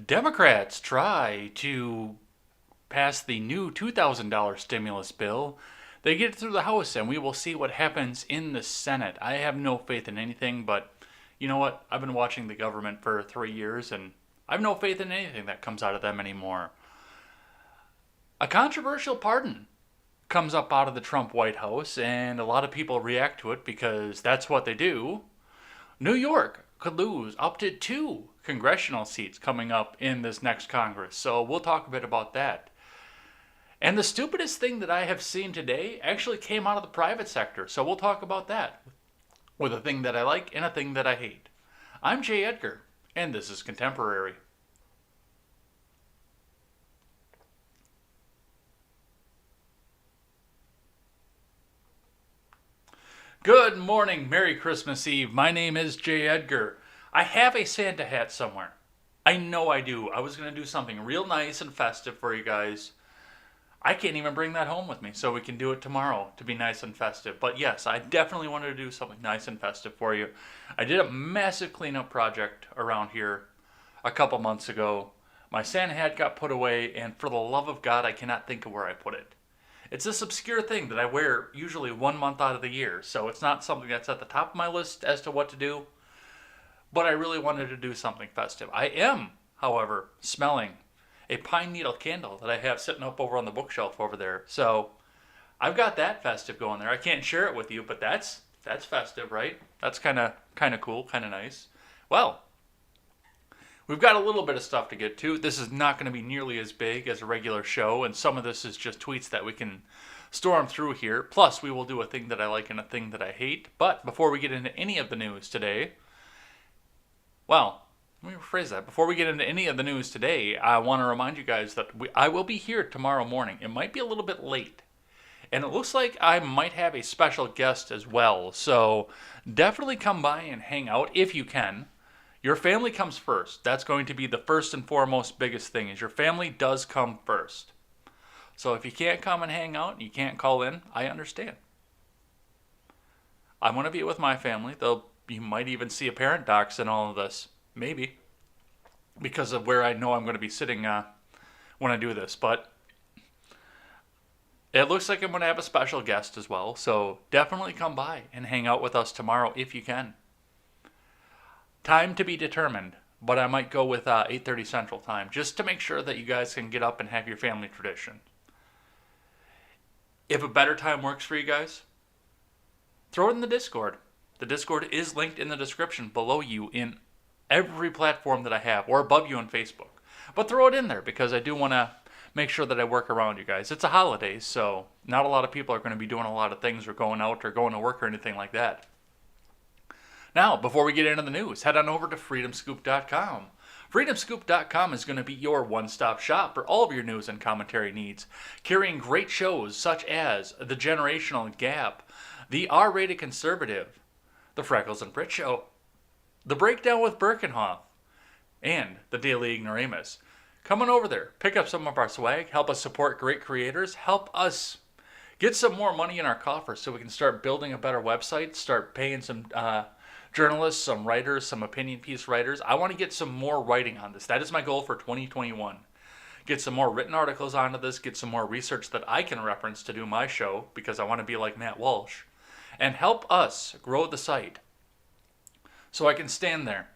Democrats try to pass the new $2,000 stimulus bill. They get it through the House, and we will see what happens in the Senate. I have no faith in anything, but you know what? I've been watching the government for 3 years, and I have no faith in anything that comes out of them anymore. A controversial pardon comes up out of the Trump White House, and a lot of people react to it because that's what they do. New York could lose up to 2 congressional seats coming up in this next Congress, so we'll talk a bit about that. And the stupidest thing that I have seen today actually came out of the private sector, so we'll talk about that with a thing that I like and a thing that I hate. I'm Jay Edgar, and this is Contemporary. Good morning, Merry Christmas Eve. My name is Jay Edgar. I have a Santa hat somewhere. I know I do. I was going to do something real nice and festive for you guys. I can't even bring that home with me, so we can do it tomorrow to be nice and festive. But yes, I definitely wanted to do something nice and festive for you. I did a massive cleanup project around here a couple months ago. My Santa hat got put away, and for the love of God, I cannot think of where I put it. It's this obscure thing that I wear usually 1 month out of the year, so it's not something that's at the top of my list as to what to do, but I really wanted to do something festive. I am, however, smelling a pine needle candle that I have sitting up over on the bookshelf over there, so I've got that festive going there. I can't share it with you, but that's festive, right? That's kind of cool, kind of nice. Well, we've got a little bit of stuff to get to. This is not going to be nearly as big as a regular show, and some of this is just tweets that we can storm through here. Plus, we will do a thing that I like and a thing that I hate. But before we get into any of the news today, well, let me rephrase that. Before we get into any of the news today, I want to remind you guys that I will be here tomorrow morning. It might be a little bit late, and it looks like I might have a special guest as well. So definitely come by and hang out if you can. Your family comes first. That's going to be the first and foremost biggest thing, is your family does come first. So if you can't come and hang out, you can't call in, I understand. I want to be with my family, though you might even see a parent docs in all of this. Maybe. Because of where I know I'm going to be sitting when I do this. But it looks like I'm going to have a special guest as well. So definitely come by and hang out with us tomorrow if you can. Time to be determined, but I might go with 8:30 Central Time, just to make sure that you guys can get up and have your family tradition. If a better time works for you guys, throw it in the Discord. The Discord is linked in the description below you in every platform that I have, or above you on Facebook. But throw it in there, because I do want to make sure that I work around you guys. It's a holiday, so not a lot of people are going to be doing a lot of things or going out or going to work or anything like that. Now, before we get into the news, head on over to Freedomscoop.com. Freedomscoop.com is going to be your one-stop shop for all of your news and commentary needs, carrying great shows such as The Generational Gap, The R-Rated Conservative, The Freckles and Fritz Show, The Breakdown with Birkenhoff, and The Daily Ignoramus. Come on over there, pick up some of our swag, help us support great creators, help us get some more money in our coffers so we can start building a better website, start paying some journalists, some writers, some opinion piece writers. I want to get some more writing on this. That is my goal for 2021. Get some more written articles onto this, get some more research that I can reference to do my show, because I want to be like Matt Walsh, and help us grow the site so I can stand there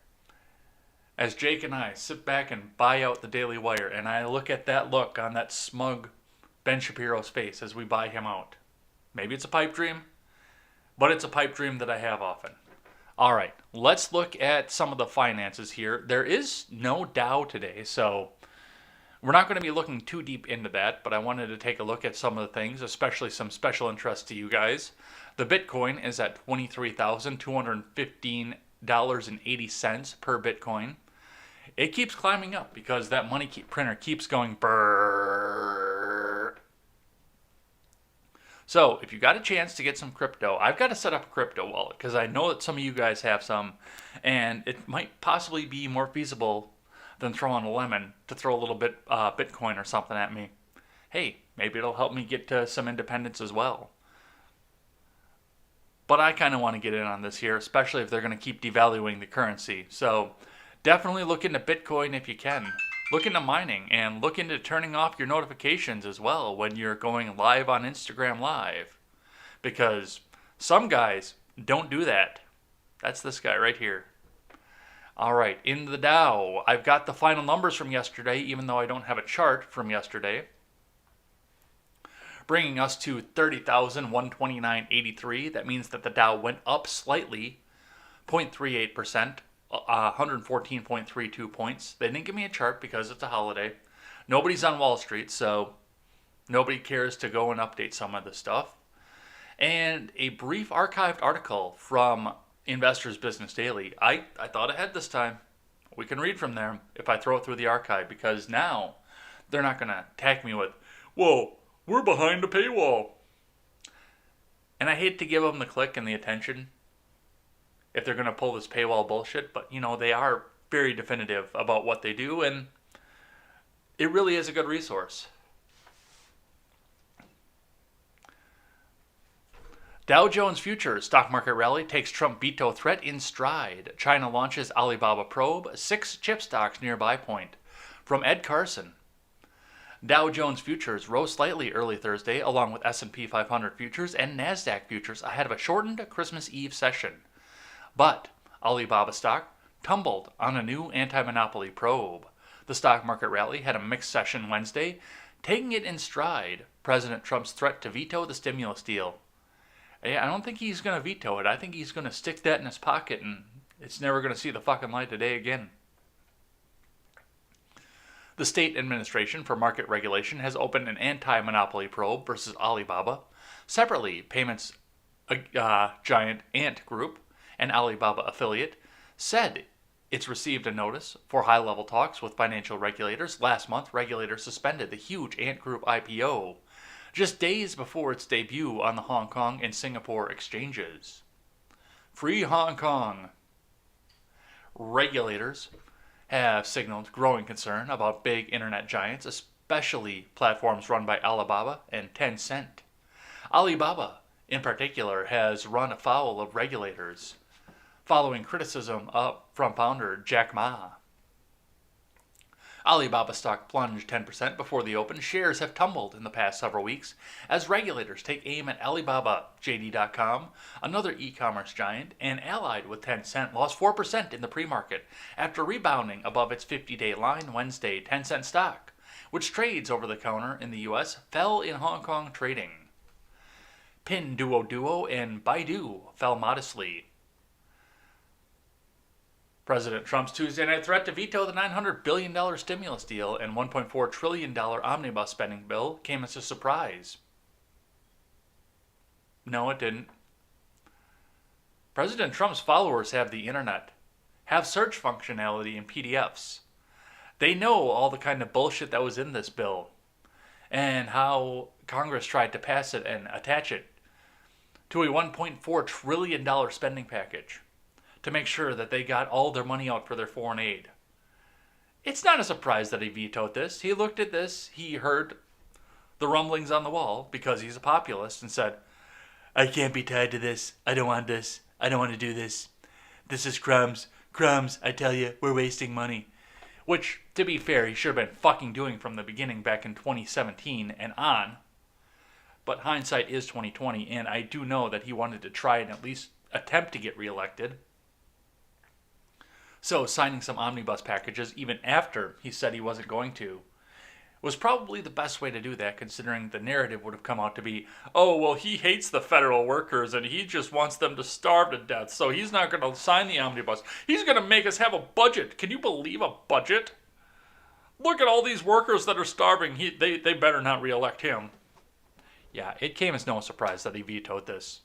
as Jake and I sit back and buy out the Daily Wire, and I look at that look on that smug Ben Shapiro's face as we buy him out. Maybe it's a pipe dream, but it's a pipe dream that I have often. All right, let's look at some of the finances here. There is no Dow today, so we're not going to be looking too deep into that, but I wanted to take a look at some of the things, especially some special interest to you guys. The Bitcoin is at $23,215.80 per Bitcoin. It keeps climbing up because that money printer keeps going brrrr. So, if you got a chance to get some crypto, I've got to set up a crypto wallet because I know that some of you guys have some, and it might possibly be more feasible than throwing a lemon to throw a little bit Bitcoin or something at me. Hey, maybe it'll help me get to some independence as well. But I kind of want to get in on this here, especially if they're going to keep devaluing the currency. So, definitely look into Bitcoin if you can. Look into mining and look into turning off your notifications as well when you're going live on Instagram Live. Because some guys don't do that. That's this guy right here. All right, in the Dow, I've got the final numbers from yesterday, even though I don't have a chart from yesterday. Bringing us to 30,129.83. That means that the Dow went up slightly, 0.38%, 114.32 points. They didn't give me a chart because it's a holiday. Nobody's on Wall Street, so nobody cares to go and update some of the stuff. And a brief archived article from Investors Business Daily. I thought ahead this time. We can read from there if I throw it through the archive, because now they're not going to attack me with, whoa, we're behind a paywall. And I hate to give them the click and the attention if they're going to pull this paywall bullshit, but they are very definitive about what they do, and it really is a good resource. Dow Jones Futures stock market rally takes Trump veto threat in stride. China launches Alibaba probe, 6 chip stocks near buy point. From Ed Carson. Dow Jones Futures rose slightly early Thursday, along with S&P 500 futures and NASDAQ futures ahead of a shortened Christmas Eve session. But Alibaba stock tumbled on a new anti-monopoly probe. The stock market rally had a mixed session Wednesday, taking it in stride President Trump's threat to veto the stimulus deal. I don't think he's going to veto it. I think he's going to stick that in his pocket, and it's never going to see the fucking light of day again. The State Administration for Market Regulation has opened an anti-monopoly probe versus Alibaba. Separately, payments giant Ant Group, an Alibaba affiliate, said it's received a notice for high-level talks with financial regulators. Last month, regulators suspended the huge Ant Group IPO, just days before its debut on the Hong Kong and Singapore exchanges. Free Hong Kong. Regulators have signaled growing concern about big internet giants, especially platforms run by Alibaba and Tencent. Alibaba, in particular, has run afoul of regulators, following criticism from founder Jack Ma. Alibaba stock plunged 10% before the open. Shares have tumbled in the past several weeks as regulators take aim at Alibaba. JD.com, another e-commerce giant and allied with Tencent, lost 4% in the pre-market after rebounding above its 50-day line Wednesday. Tencent stock, which trades over the counter in the U.S., fell in Hong Kong trading. Pinduoduo and Baidu fell modestly. President Trump's Tuesday night threat to veto the $900 billion stimulus deal and $1.4 trillion omnibus spending bill came as a surprise. No, it didn't. President Trump's followers have the internet, have search functionality in PDFs. They know all the kind of bullshit that was in this bill and how Congress tried to pass it and attach it to a $1.4 trillion spending package to make sure that they got all their money out for their foreign aid. It's not a surprise that he vetoed this. He looked at this, he heard the rumblings on the wall because he's a populist and said, I can't be tied to this. I don't want this. I don't want to do this. This is crumbs. Crumbs, I tell you, we're wasting money. Which, to be fair, he should have been fucking doing from the beginning back in 2017 and on. But hindsight is 2020, and I do know that he wanted to try and at least attempt to get reelected. So signing some omnibus packages, even after he said he wasn't going to, was probably the best way to do that, considering the narrative would have come out to be, oh, well, he hates the federal workers and he just wants them to starve to death, so he's not going to sign the omnibus. He's going to make us have a budget. Can you believe a budget? Look at all these workers that are starving. They better not reelect him. Yeah, it came as no surprise that he vetoed this.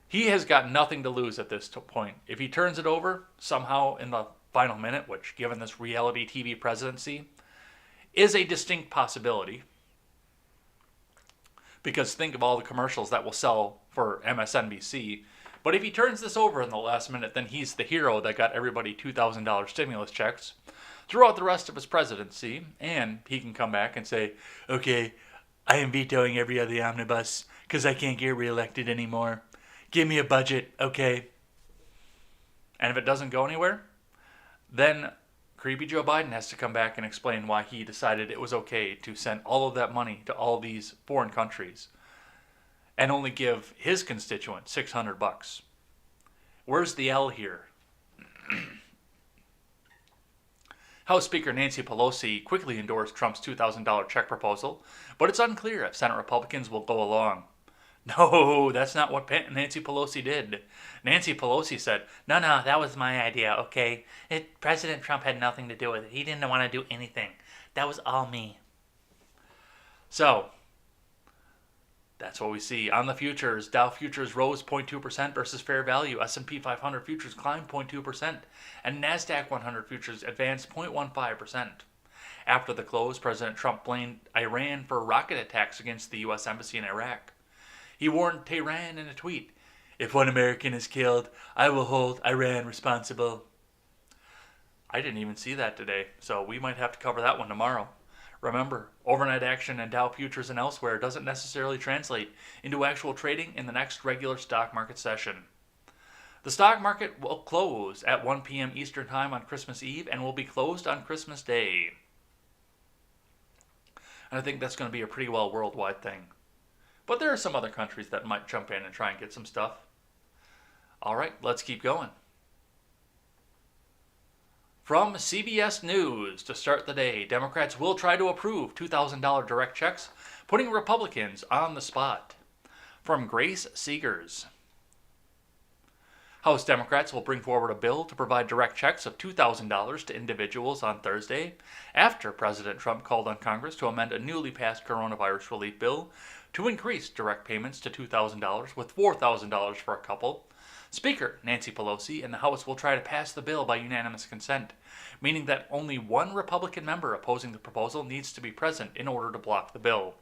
He has got nothing to lose at this point. If he turns it over somehow in the final minute, which, given this reality TV presidency, is a distinct possibility. Because think of all the commercials that will sell for MSNBC. But if he turns this over in the last minute, then he's the hero that got everybody $2,000 stimulus checks throughout the rest of his presidency. And he can come back and say, okay, I am vetoing every other omnibus because I can't get reelected anymore. Give me a budget, okay? And if it doesn't go anywhere, Then creepy Joe Biden has to come back and explain why he decided it was okay to send all of that money to all these foreign countries and only give his constituent $600. Where's the L here? House Speaker Nancy Pelosi quickly endorsed Trump's $2,000 check proposal, but it's unclear if Senate Republicans will go along. No, that's not what Nancy Pelosi did. Nancy Pelosi said, no, that was my idea, okay? President Trump had nothing to do with it. He didn't want to do anything. That was all me. So, that's what we see. On the futures, Dow futures rose 0.2% versus fair value. S&P 500 futures climbed 0.2%. And NASDAQ 100 futures advanced 0.15%. After the close, President Trump blamed Iran for rocket attacks against the U.S. Embassy in Iraq. He warned Tehran in a tweet, "If one American is killed, I will hold Iran responsible." I didn't even see that today, so we might have to cover that one tomorrow. Remember, overnight action in Dow futures and elsewhere doesn't necessarily translate into actual trading in the next regular stock market session. The stock market will close at 1 p.m. Eastern Time on Christmas Eve and will be closed on Christmas Day. And I think that's going to be a pretty well worldwide thing. But there are some other countries that might jump in and try and get some stuff. All right, let's keep going. From CBS News, to start the day, Democrats will try to approve $2,000 direct checks, putting Republicans on the spot. From Grace Seegers. House Democrats will bring forward a bill to provide direct checks of $2,000 to individuals on Thursday, after President Trump called on Congress to amend a newly passed coronavirus relief bill to increase direct payments to $2,000 with $4,000 for a couple. Speaker Nancy Pelosi and the House will try to pass the bill by unanimous consent, meaning that only one Republican member opposing the proposal needs to be present in order to block the bill.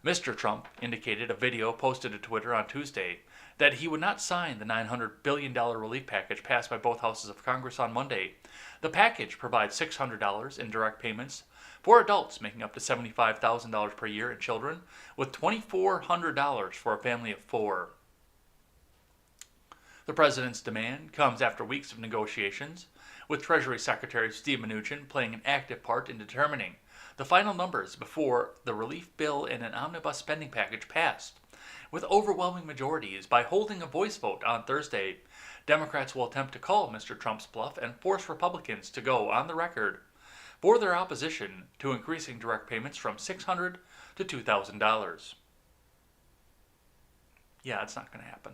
Mr. Trump indicated a video posted to Twitter on Tuesday that he would not sign the $900 billion relief package passed by both houses of Congress on Monday. The package provides $600 in direct payments for adults making up to $75,000 per year and children, with $2,400 for a family of 4. The president's demand comes after weeks of negotiations, with Treasury Secretary Steve Mnuchin playing an active part in determining the final numbers before the relief bill and an omnibus spending package passed. With overwhelming majorities, by holding a voice vote on Thursday, Democrats will attempt to call Mr. Trump's bluff and force Republicans to go on the record for their opposition to increasing direct payments from $600 to $2,000. Yeah, it's not going to happen.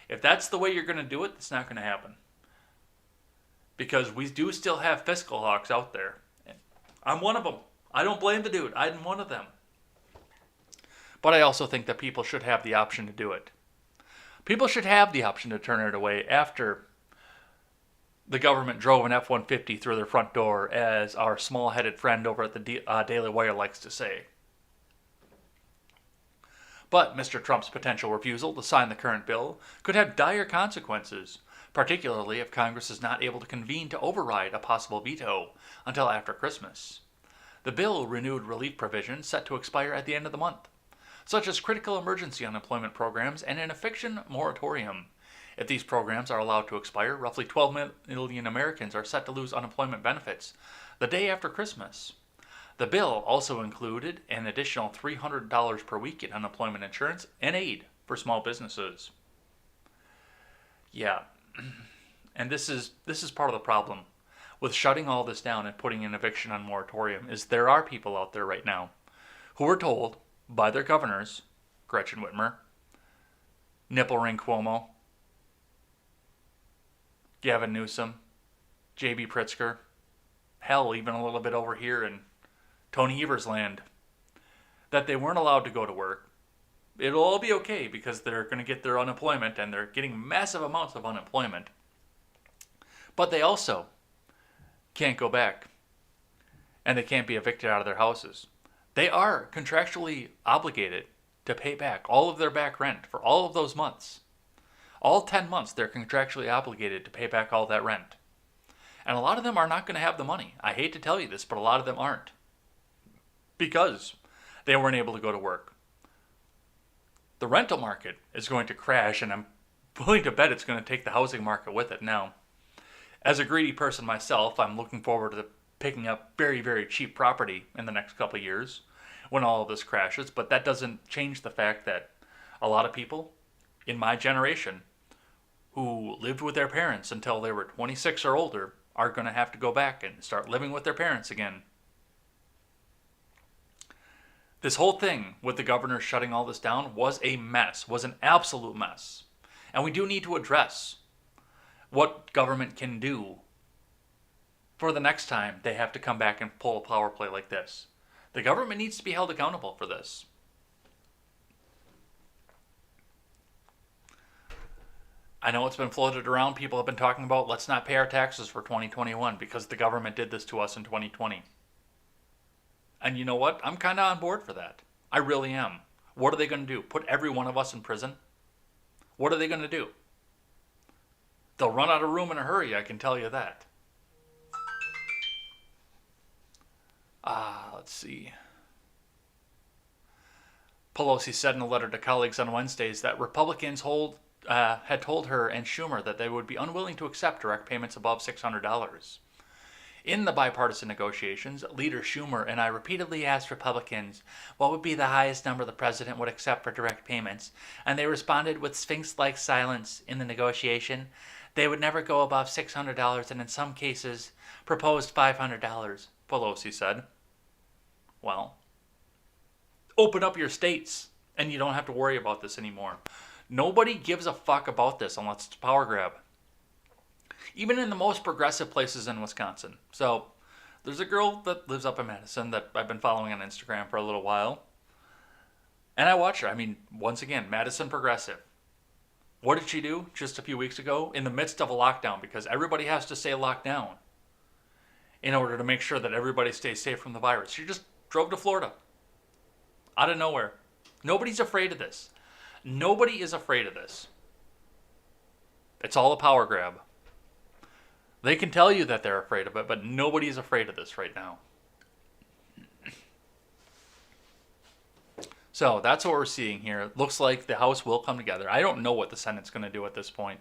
If that's the way you're going to do it, it's not going to happen. Because we do still have fiscal hawks out there. I'm one of them. I don't blame the dude. I'm one of them. But I also think that people should have the option to do it. People should have the option to turn it away after the government drove an F-150 through their front door, as our small-headed friend over at the Daily Wire likes to say. But Mr. Trump's potential refusal to sign the current bill could have dire consequences, particularly if Congress is not able to convene to override a possible veto until after Christmas. The bill renewed relief provisions set to expire at the end of the month, such as critical emergency unemployment programs and an eviction moratorium. If these programs are allowed to expire, roughly 12 million Americans are set to lose unemployment benefits the day after Christmas. The bill also included an additional $300 per week in unemployment insurance and aid for small businesses. Yeah, and this is part of the problem with shutting all this down and putting an eviction on moratorium, is there are people out there right now who were told by their governors, Gretchen Whitmer, Nipple Ring Cuomo, Gavin Newsom, J.B. Pritzker, hell, even a little bit over here in Tony Evers land, that they weren't allowed to go to work. It'll all be okay because they're going to get their unemployment, and they're getting massive amounts of unemployment. But they also can't go back, and they can't be evicted out of their houses. They are contractually obligated to pay back all of their back rent for all of those months. All 10 months, they're contractually obligated to pay back all that rent. And a lot of them are not going to have the money. I hate to tell you this, but a lot of them aren't, because they weren't able to go to work. The rental market is going to crash, and I'm willing to bet it's going to take the housing market with it now. As a greedy person myself, I'm looking forward to picking up very, very cheap property in the next couple of years when all of this crashes. But that doesn't change the fact that a lot of people in my generation who lived with their parents until they were 26 or older are going to have to go back and start living with their parents again. This whole thing with the governor shutting all this down was a mess, was an absolute mess. And we do need to address what government can do for the next time they have to come back and pull a power play like this. The government needs to be held accountable for this. I know it's been floated around. People have been talking about let's not pay our taxes for 2021 because the government did this to us in 2020. And you know what? I'm kind of on board for that. I really am. What are they going to do? Put every one of us in prison? What are they going to do? They'll run out of room in a hurry, I can tell you that. Let's see. Pelosi said in a letter to colleagues on Wednesdays that Republicans had told her and Schumer that they would be unwilling to accept direct payments above $600. In the bipartisan negotiations, Leader Schumer and I repeatedly asked Republicans what would be the highest number the president would accept for direct payments, and they responded with sphinx-like silence in the negotiation. They would never go above $600 and in some cases proposed $500, Pelosi said. Well, open up your states and you don't have to worry about this anymore. Nobody gives a fuck about this unless it's a power grab. Even in the most progressive places in Wisconsin. So, there's a girl that lives up in Madison that I've been following on Instagram for a little while. And I watch her. I mean, once again, Madison progressive. What did she do just a few weeks ago? In the midst of a lockdown, because everybody has to stay locked down in order to make sure that everybody stays safe from the virus. She just drove to Florida. Out of nowhere. Nobody's afraid of this. Nobody is afraid of this. It's all a power grab. They can tell you that they're afraid of it, but nobody's afraid of this right now. So that's what we're seeing here. It looks like the House will come together. I don't know what the Senate's going to do at this point.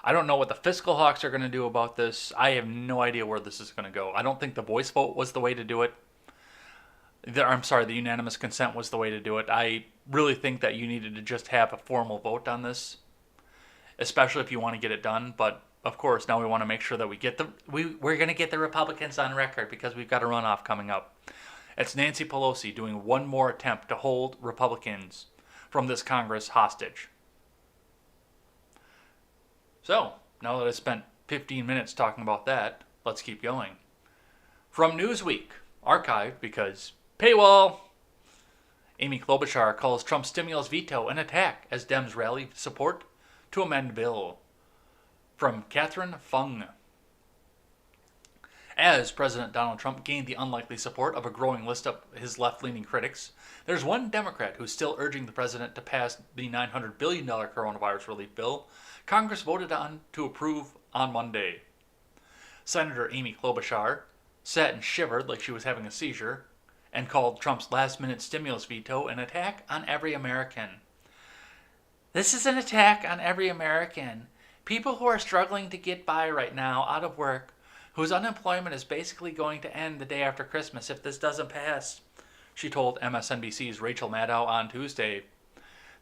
I don't know what the fiscal hawks are going to do about this. I have no idea where this is going to go. I don't think the voice vote was the way to do it. The unanimous consent was the way to do it. I really think that you needed to just have a formal vote on this, especially if you want to get it done. But of course, now we want to make sure that we're going to get the Republicans on record because we've got a runoff coming up. It's Nancy Pelosi doing one more attempt to hold Republicans from this Congress hostage. So, now that I spent 15 minutes talking about that, let's keep going. From Newsweek, archived because paywall, Amy Klobuchar calls Trump's stimulus veto an attack as Dems rally support to amend bill. From Catherine Fung. As President Donald Trump gained the unlikely support of a growing list of his left-leaning critics, there's one Democrat who's still urging the president to pass the $900 billion coronavirus relief bill Congress voted on to approve on Monday. Senator Amy Klobuchar sat and shivered like she was having a seizure and called Trump's last-minute stimulus veto an attack on every American. This is an attack on every American. People who are struggling to get by right now, out of work, whose unemployment is basically going to end the day after Christmas if this doesn't pass, she told MSNBC's Rachel Maddow on Tuesday.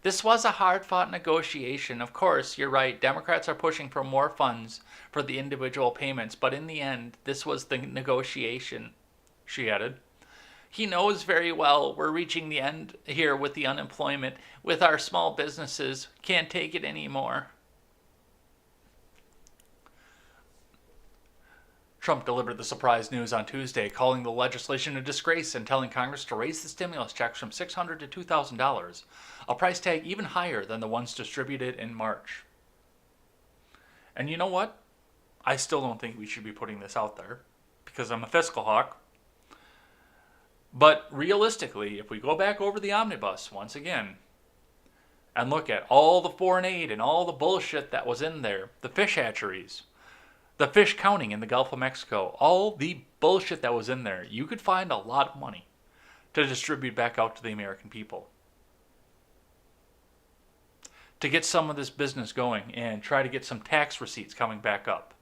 This was a hard-fought negotiation. Of course, you're right, Democrats are pushing for more funds for the individual payments, but in the end, this was the negotiation, she added. He knows very well we're reaching the end here with the unemployment, with our small businesses. Can't take it anymore. Trump delivered the surprise news on Tuesday, calling the legislation a disgrace and telling Congress to raise the stimulus checks from $600 to $2,000, a price tag even higher than the ones distributed in March. And you know what? I still don't think we should be putting this out there, because I'm a fiscal hawk. But realistically, if we go back over the omnibus once again, and look at all the foreign aid and all the bullshit that was in there, the fish hatcheries, the fish counting in the Gulf of Mexico, all the bullshit that was in there, you could find a lot of money to distribute back out to the American people. To get some of this business going and try to get some tax receipts coming back up.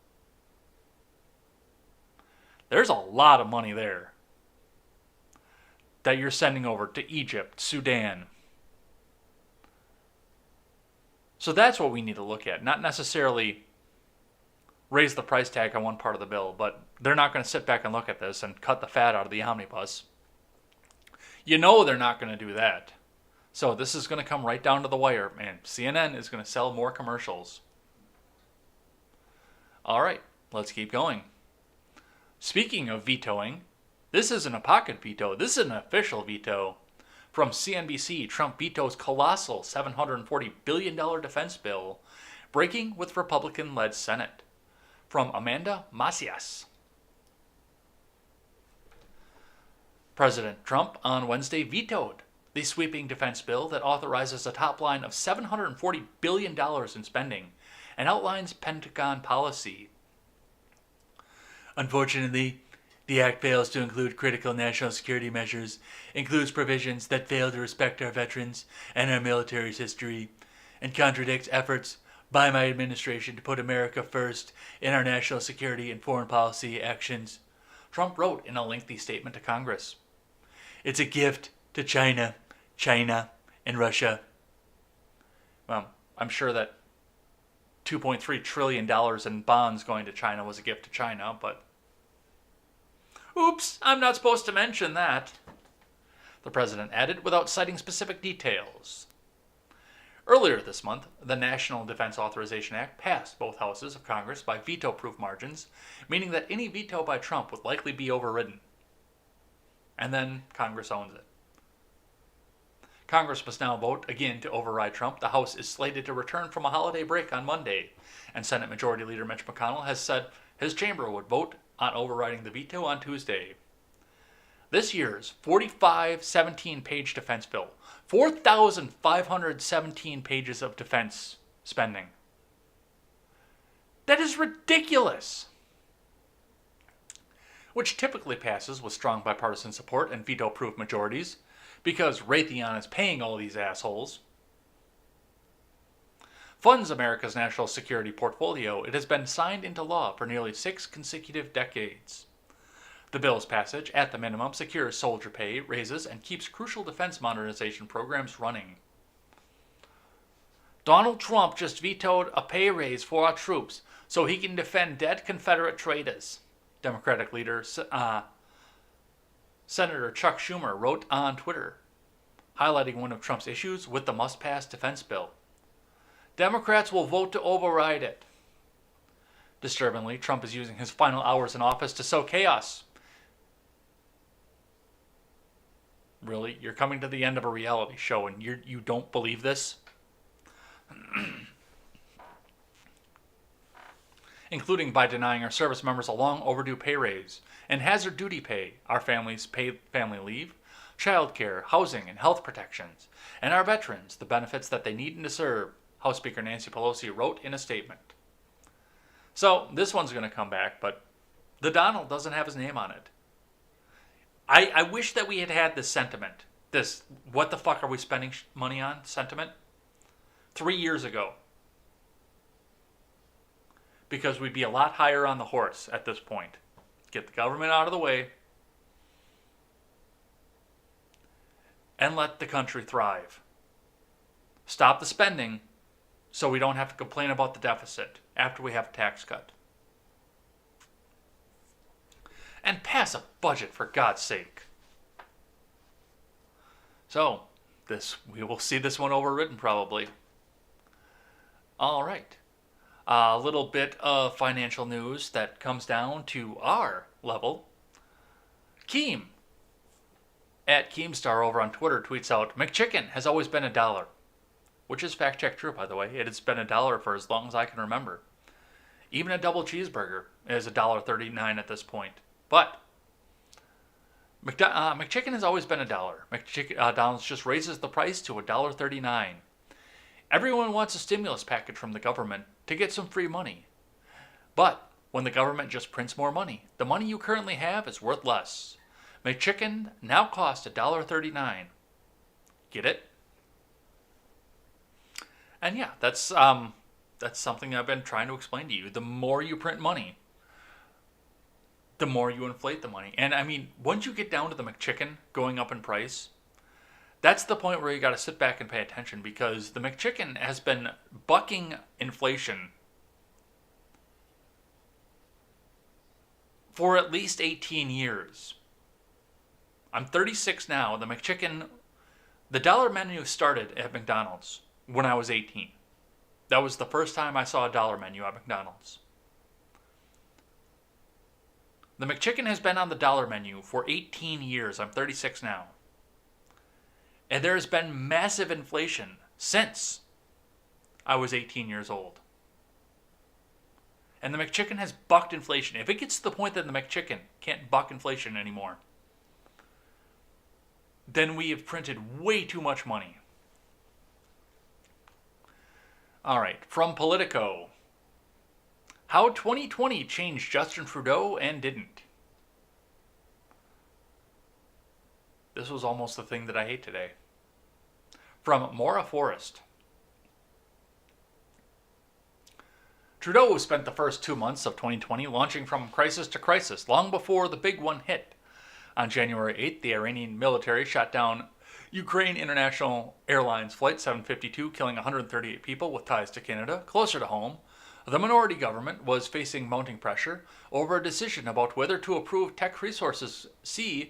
There's a lot of money there that you're sending over to Egypt, Sudan. So that's what we need to look at, not necessarily raise the price tag on one part of the bill, but they're not going to sit back and look at this and cut the fat out of the omnibus. You know they're not going to do that. So this is going to come right down to the wire, and CNN is going to sell more commercials. All right, let's keep going. Speaking of vetoing, this isn't a pocket veto. This is an official veto. From CNBC, Trump vetoes colossal $740 billion defense bill, breaking with Republican-led Senate. From Amanda Macias. President Trump on Wednesday vetoed the sweeping defense bill that authorizes a top line of $740 billion in spending and outlines Pentagon policy. Unfortunately, the act fails to include critical national security measures, includes provisions that fail to respect our veterans and our military's history, and contradicts efforts by my administration to put America first in our national security and foreign policy actions, Trump wrote in a lengthy statement to Congress. It's a gift to China, and Russia. Well, I'm sure that $2.3 trillion in bonds going to China was a gift to China, but oops, I'm not supposed to mention that, the president added without citing specific details. Earlier this month, the National Defense Authorization Act passed both houses of Congress by veto-proof margins, meaning that any veto by Trump would likely be overridden. And then Congress owns it. Congress must now vote again to override Trump. The House is slated to return from a holiday break on Monday, and Senate Majority Leader Mitch McConnell has said his chamber would vote on overriding the veto on Tuesday. This year's 17-page defense bill, 4,517 pages of defense spending. That is ridiculous. Which typically passes with strong bipartisan support and veto-proof majorities, because Raytheon is paying all these assholes. Funds America's national security portfolio, it has been signed into law for nearly 6 consecutive decades. The bill's passage, at the minimum, secures soldier pay, raises, and keeps crucial defense modernization programs running. Donald Trump just vetoed a pay raise for our troops so he can defend dead Confederate traitors, Democratic leader Senator Chuck Schumer wrote on Twitter, highlighting one of Trump's issues with the must-pass defense bill. Democrats will vote to override it. Disturbingly, Trump is using his final hours in office to sow chaos. Really? You're coming to the end of a reality show and you don't believe this? Including by denying our service members a long overdue pay raise and hazard duty pay, our families paid family leave, child care, housing, and health protections, and our veterans the benefits that they need to serve, House Speaker Nancy Pelosi wrote in a statement. So this one's going to come back, but the Donald doesn't have his name on it. I wish that we had had this sentiment, this what the fuck are we spending money on sentiment, 3 years ago. Because we'd be a lot higher on the horse at this point. Get the government out of the way and let the country thrive. Stop the spending so we don't have to complain about the deficit after we have a tax cut. And pass a budget, for God's sake. So, we will see this one overridden probably. All right. A little bit of financial news that comes down to our level. Keem, at Keemstar over on Twitter, tweets out, McChicken has always been $1. Which is fact-check true, by the way. It has been $1 for as long as I can remember. Even a double cheeseburger is $1.39 at this point. But McChicken has always been $1. McDonald's just raises the price to $1.39. Everyone wants a stimulus package from the government to get some free money. But when the government just prints more money, the money you currently have is worth less. McChicken now costs $1.39. Get it? And yeah, that's something I've been trying to explain to you. The more you print money, the more you inflate the money. And I mean, once you get down to the McChicken going up in price, that's the point where you got to sit back and pay attention, because the McChicken has been bucking inflation for at least 18 years. I'm 36 now. The McChicken, the dollar menu started at McDonald's when I was 18. That was the first time I saw a dollar menu at McDonald's. The McChicken has been on the dollar menu for 18 years. I'm 36 now. And there has been massive inflation since I was 18 years old. And the McChicken has bucked inflation. If it gets to the point that the McChicken can't buck inflation anymore, then we have printed way too much money. All right, from Politico. How 2020 changed Justin Trudeau and didn't. This was almost the thing that I hate today. From Maura Forrest. Trudeau spent the first 2 months of 2020 launching from crisis to crisis, long before the big one hit. On January 8th, the Iranian military shot down Ukraine International Airlines Flight 752, killing 138 people with ties to Canada. Closer to home, the minority government was facing mounting pressure over a decision about whether to approve Teck Resources' $20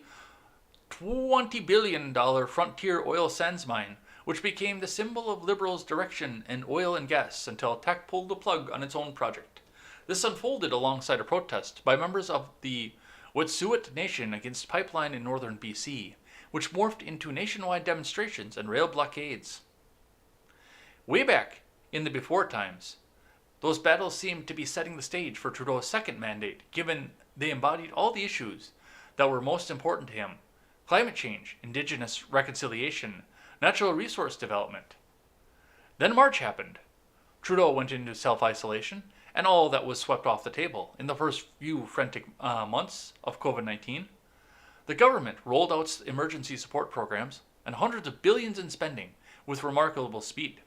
billion frontier oil sands mine, which became the symbol of Liberals' direction in oil and gas until Teck pulled the plug on its own project. This unfolded alongside a protest by members of the Wet'suwet'en Nation against pipeline in northern BC, which morphed into nationwide demonstrations and rail blockades. Way back in the before times, those battles seemed to be setting the stage for Trudeau's second mandate, given they embodied all the issues that were most important to him: climate change, Indigenous reconciliation, natural resource development. Then March happened. Trudeau went into self-isolation, and all that was swept off the table. In the first few frantic months of COVID-19, the government rolled out emergency support programs and hundreds of billions in spending with remarkable speed.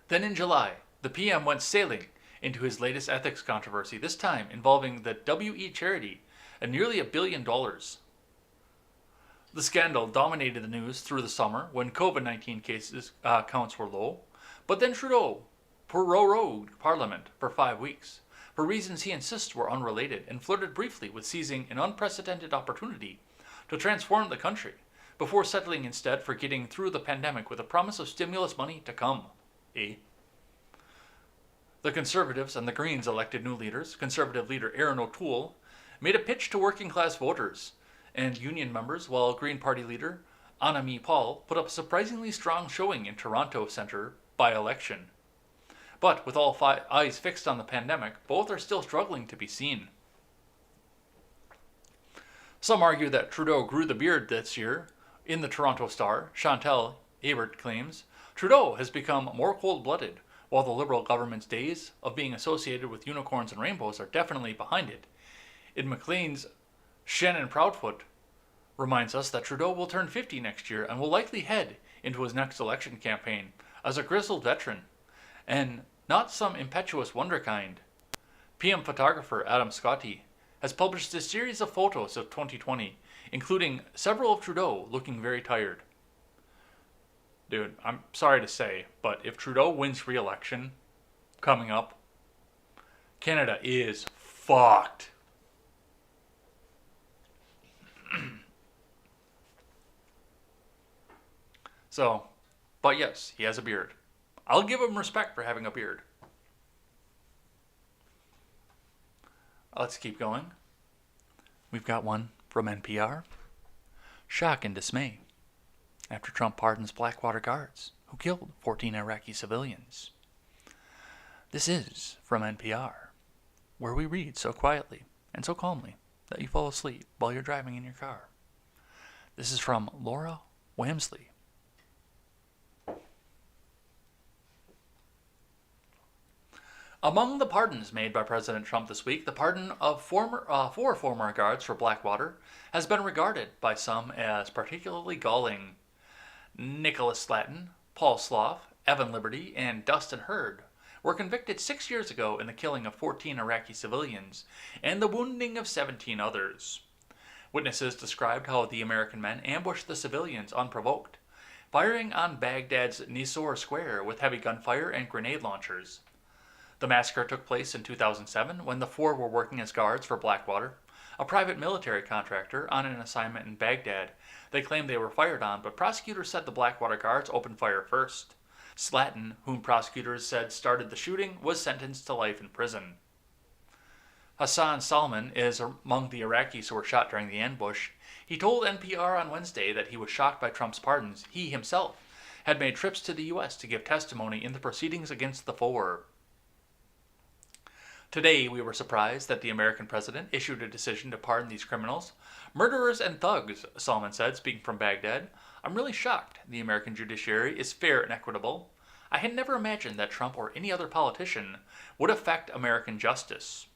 Then in July, the PM went sailing into his latest ethics controversy, this time involving the WE charity and nearly $1 billion. The scandal dominated the news through the summer when COVID-19 cases counts were low, but then Trudeau prorogued Parliament for 5 weeks for reasons he insists were unrelated, and flirted briefly with seizing an unprecedented opportunity to transform the country, before settling instead for getting through the pandemic with a promise of stimulus money to come. The Conservatives and the Greens elected new leaders. Conservative leader Aaron O'Toole made a pitch to working-class voters and union members, while Green Party leader Annamie Paul put up a surprisingly strong showing in Toronto Centre by-election. But with all eyes fixed on the pandemic, both are still struggling to be seen. Some argue that Trudeau grew the beard this year. In the Toronto Star, Chantal Hebert claims Trudeau has become more cold-blooded, while the Liberal government's days of being associated with unicorns and rainbows are definitely behind it. In Maclean's Shannon Proudfoot reminds us that Trudeau will turn 50 next year and will likely head into his next election campaign as a grizzled veteran, and not some impetuous wonderkind. PM photographer Adam Scotty has published a series of photos of 2020, including several of Trudeau looking very tired. Dude, I'm sorry to say, but if Trudeau wins re-election coming up, Canada is fucked. So, but yes, he has a beard. I'll give him respect for having a beard. Let's keep going. We've got one from NPR. Shock and dismay after Trump pardons Blackwater guards who killed 14 Iraqi civilians. This is from NPR, where we read so quietly and so calmly that you fall asleep while you're driving in your car. This is from Laura Wamsley. Among the pardons made by President Trump this week, the pardon of four former guards for Blackwater has been regarded by some as particularly galling. Nicholas Slatton, Paul Slough, Evan Liberty, and Dustin Hurd were convicted 6 years ago in the killing of 14 Iraqi civilians and the wounding of 17 others. Witnesses described how the American men ambushed the civilians unprovoked, firing on Baghdad's Nisour Square with heavy gunfire and grenade launchers. The massacre took place in 2007 when the four were working as guards for Blackwater, a private military contractor, on an assignment in Baghdad. They claimed they were fired on, but prosecutors said the Blackwater guards opened fire first. Slatton, whom prosecutors said started the shooting, was sentenced to life in prison. Hassan Salman is among the Iraqis who were shot during the ambush. He told NPR on Wednesday that he was shocked by Trump's pardons. He himself had made trips to the U.S. to give testimony in the proceedings against the four. Today, we were surprised that the American president issued a decision to pardon these criminals. Murderers and thugs, Salman said, speaking from Baghdad. I'm really shocked. The American judiciary is fair and equitable. I had never imagined that Trump or any other politician would affect American justice.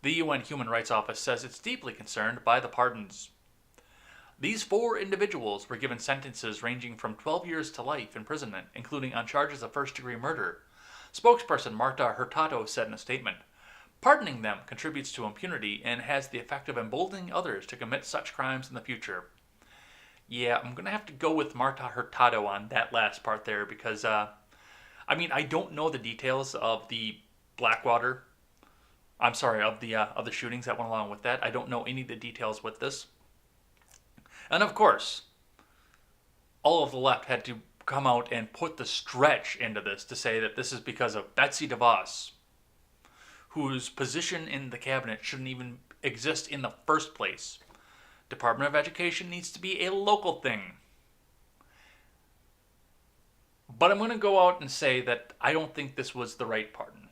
The UN Human Rights Office says it's deeply concerned by the pardons. These four individuals were given sentences ranging from 12 years to life imprisonment, including on charges of first-degree murder. Spokesperson Marta Hurtado said in a statement, "Pardoning them contributes to impunity and has the effect of emboldening others to commit such crimes in the future." Yeah, I'm going to have to go with Marta Hurtado on that last part there because, I don't know the details of the Blackwater. I'm sorry, of the shootings that went along with that. I don't know any of the details with this. And of course, all of the left had to come out and put the stretch into this to say that this is because of Betsy DeVos, whose position in the cabinet shouldn't even exist in the first place. Department of Education needs to be a local thing. But I'm going to go out and say that I don't think this was the right pardon.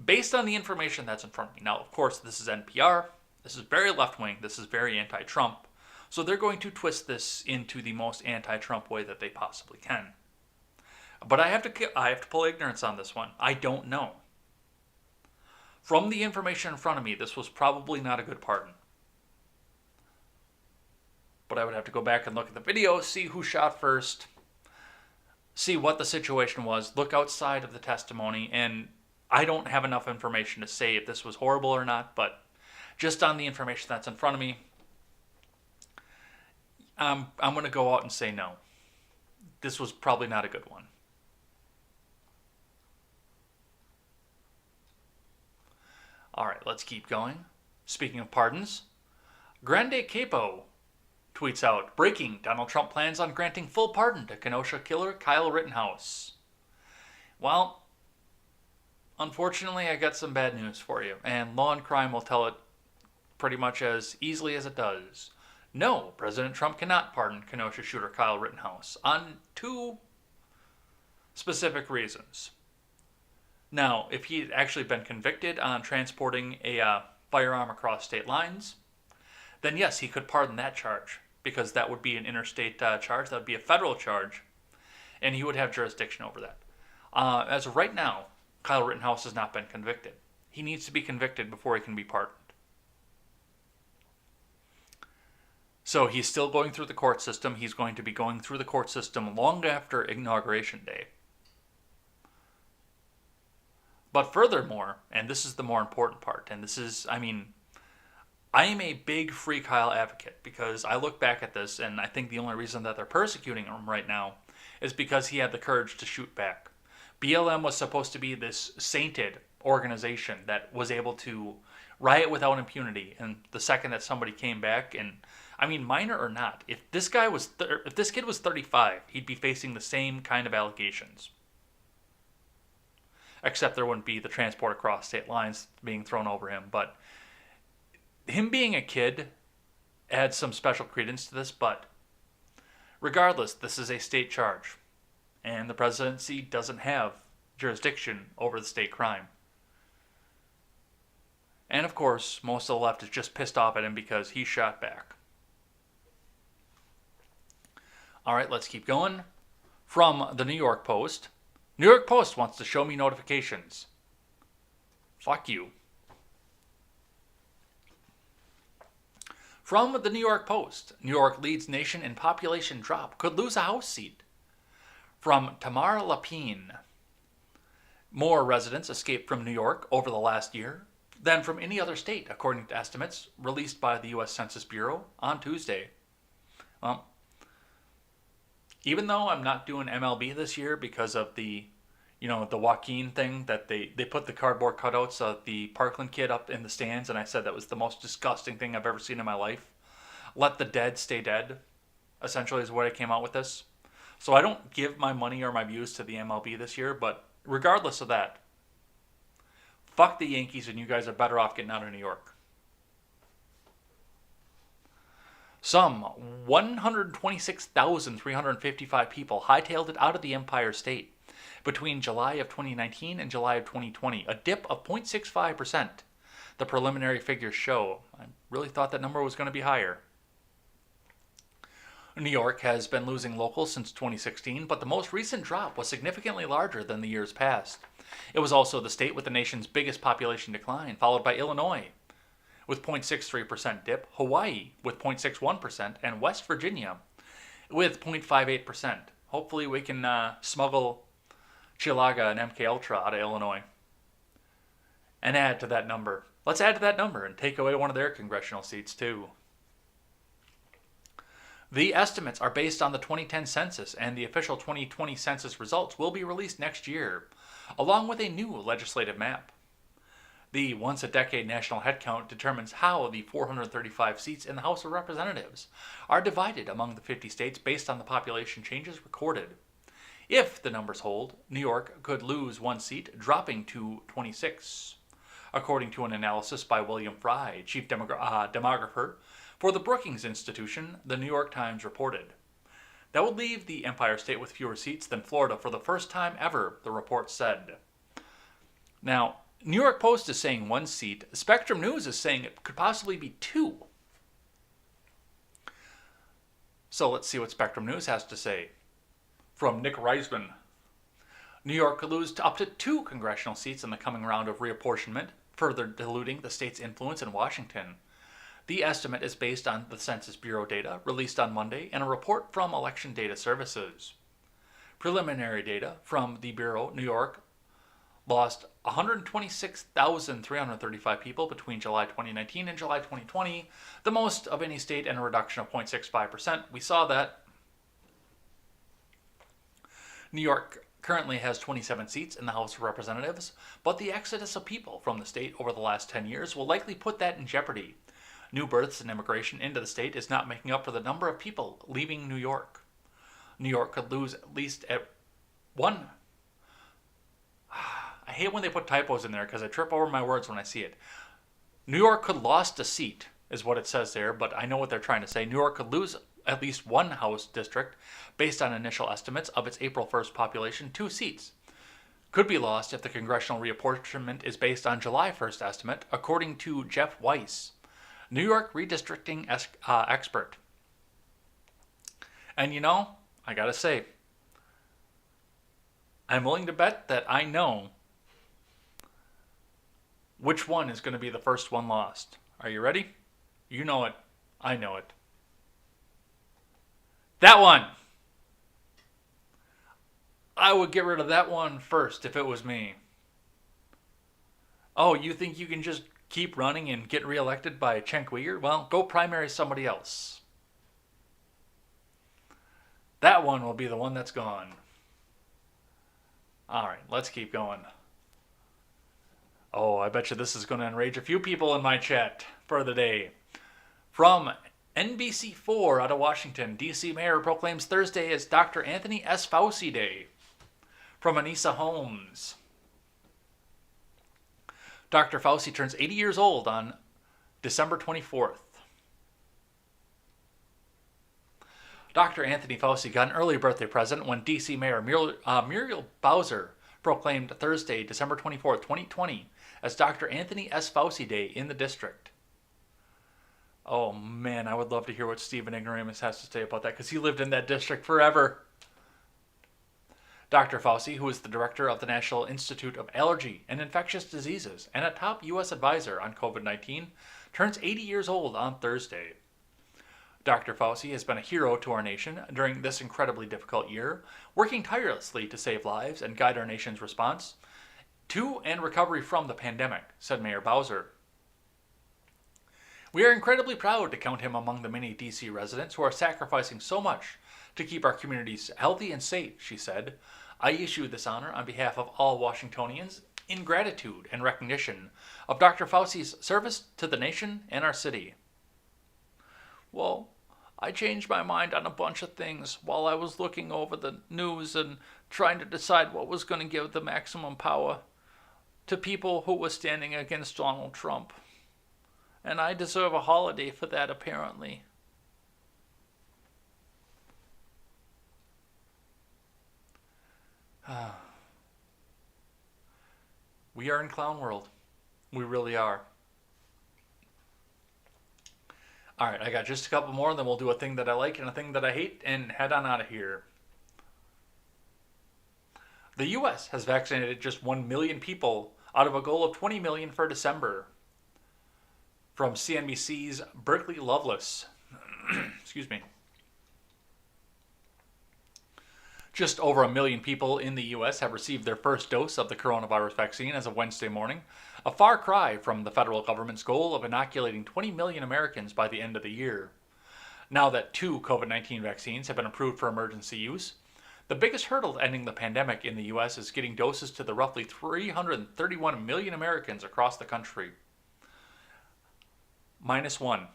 Based on the information that's in front of me. Now, of course, this is NPR. This is very left-wing. This is very anti-Trump. So they're going to twist this into the most anti-Trump way that they possibly can. But I have to pull ignorance on this one. I don't know. From the information in front of me, this was probably not a good pardon. But I would have to go back and look at the video, see who shot first, see what the situation was, look outside of the testimony, and I don't have enough information to say if this was horrible or not, but just on the information that's in front of me, I'm going to go out and say no. This was probably not a good one. All right, let's keep going. Speaking of pardons, Grande Capo tweets out, breaking, Donald Trump plans on granting full pardon to Kenosha killer Kyle Rittenhouse. Well, unfortunately, I got some bad news for you, and Law and Crime will tell it pretty much as easily as it does. No, President Trump cannot pardon Kenosha shooter Kyle Rittenhouse on two specific reasons. Now, if he had actually been convicted on transporting a firearm across state lines, then yes, he could pardon that charge, because that would be an interstate charge. That would be a federal charge, and he would have jurisdiction over that. As of right now, Kyle Rittenhouse has not been convicted. He needs to be convicted before he can be pardoned. So he's still going through the court system. He's going to be going through the court system long after Inauguration Day. But furthermore, and this is the more important part, and this is, I am a big Free Kyle advocate because I look back at this and I think the only reason that they're persecuting him right now is because he had the courage to shoot back. BLM was supposed to be this sainted organization that was able to riot without impunity, and the second that somebody came back, and minor or not, if this kid was 35, he'd be facing the same kind of allegations. Except there wouldn't be the transport across state lines being thrown over him. But him being a kid adds some special credence to this. But regardless, this is a state charge. And the presidency doesn't have jurisdiction over the state crime. And of course, most of the left is just pissed off at him because he shot back. All right, let's keep going. From the New York Post. New York Post wants to show me notifications. Fuck you. From the New York Post. New York leads nation in population drop. Could lose a House seat. From Tamara Lapine. More residents escaped from New York over the last year than from any other state, according to estimates released by the U.S. Census Bureau on Tuesday. Well, even though I'm not doing MLB this year because of the Joaquin thing that they put the cardboard cutouts of the Parkland kid up in the stands, and I said that was the most disgusting thing I've ever seen in my life. Let the dead stay dead, essentially, is what I came out with this. So I don't give my money or my views to the MLB this year, but regardless of that, fuck the Yankees, and you guys are better off getting out of New York. Some 126,355 people hightailed it out of the Empire State between July of 2019 and July of 2020, a dip of 0.65%. The preliminary figures show. I really thought that number was going to be higher. New York has been losing locals since 2016, but the most recent drop was significantly larger than the years past. It was also the state with the nation's biggest population decline, followed by Illinois with 0.63% dip, Hawaii with 0.61%, and West Virginia with 0.58%. Hopefully we can smuggle Chilaga and MK Ultra out of Illinois and add to that number. Let's add to that number and take away one of their congressional seats too. The estimates are based on the 2010 census, and the official 2020 census results will be released next year, along with a new legislative map. The once-a-decade national headcount determines how the 435 seats in the House of Representatives are divided among the 50 states based on the population changes recorded. If the numbers hold, New York could lose one seat, dropping to 26, according to an analysis by William Fry, chief demographer for the Brookings Institution, the New York Times reported. That would leave the Empire State with fewer seats than Florida for the first time ever, the report said. Now, New York Post is saying one seat. Spectrum News is saying it could possibly be two. So let's see what Spectrum News has to say. From Nick Reisman. New York could lose up to 2 congressional seats in the coming round of reapportionment, further diluting the state's influence in Washington. The estimate is based on the Census Bureau data released on Monday and a report from Election Data Services. Preliminary data from the Bureau, New York, lost 126,335 people between July 2019 and July 2020, the most of any state, and a reduction of 0.65%. We saw that. New York currently has 27 seats in the House of Representatives, but the exodus of people from the state over the last 10 years will likely put that in jeopardy. New births and immigration into the state is not making up for the number of people leaving New York. New York could lose at least at one. I hate when they put typos in there because I trip over my words when I see it. New York could lost a seat, is what it says there, but I know what they're trying to say. New York could lose at least one House district based on initial estimates of its April 1st population, 2 seats. Could be lost if the congressional reapportionment is based on July 1st estimate, according to Jeff Weiss, New York redistricting expert. And I gotta say, I'm willing to bet that I know which one is going to be the first one lost. Are you ready? You know it. I know it. That one! I would get rid of that one first if it was me. Oh, you think you can just keep running and get reelected by Cenk Uyghur? Well, go primary somebody else. That one will be the one that's gone. All right, let's keep going. Oh, I bet you this is going to enrage a few people in my chat for the day. From NBC4 out of Washington, D.C. Mayor proclaims Thursday as Dr. Anthony S. Fauci Day. From Anissa Holmes. Dr. Fauci turns 80 years old on December 24th. Dr. Anthony Fauci got an early birthday present when D.C. Mayor Muriel Bowser proclaimed Thursday, December 24th, 2020, as Dr. Anthony S. Fauci Day in the district. Oh man, I would love to hear what Stephen Ignoramus has to say about that, because he lived in that district forever. Dr. Fauci, who is the director of the National Institute of Allergy and Infectious Diseases and a top U.S. advisor on COVID-19, turns 80 years old on Thursday. Dr. Fauci has been a hero to our nation during this incredibly difficult year, working tirelessly to save lives and guide our nation's response to and recovery from the pandemic, said Mayor Bowser. We are incredibly proud to count him among the many D.C. residents who are sacrificing so much to keep our communities healthy and safe, she said. I issue this honor on behalf of all Washingtonians in gratitude and recognition of Dr. Fauci's service to the nation and our city. Well, I changed my mind on a bunch of things while I was looking over the news and trying to decide what was going to give the maximum power to people who were standing against Donald Trump. And I deserve a holiday for that, apparently. We are in clown world. We really are. Alright, I got just a couple more, and then we'll do a thing that I like and a thing that I hate, and head on out of here. The U.S. has vaccinated just 1 million people out of a goal of 20 million for December. From CNBC's Berkeley Loveless. Excuse me. Just over 1 million people in the U.S. have received their first dose of the coronavirus vaccine as of Wednesday morning, a far cry from the federal government's goal of inoculating 20 million Americans by the end of the year. Now that 2 COVID-19 vaccines have been approved for emergency use, the biggest hurdle to ending the pandemic in the U.S. is getting doses to the roughly 331 million Americans across the country. -1.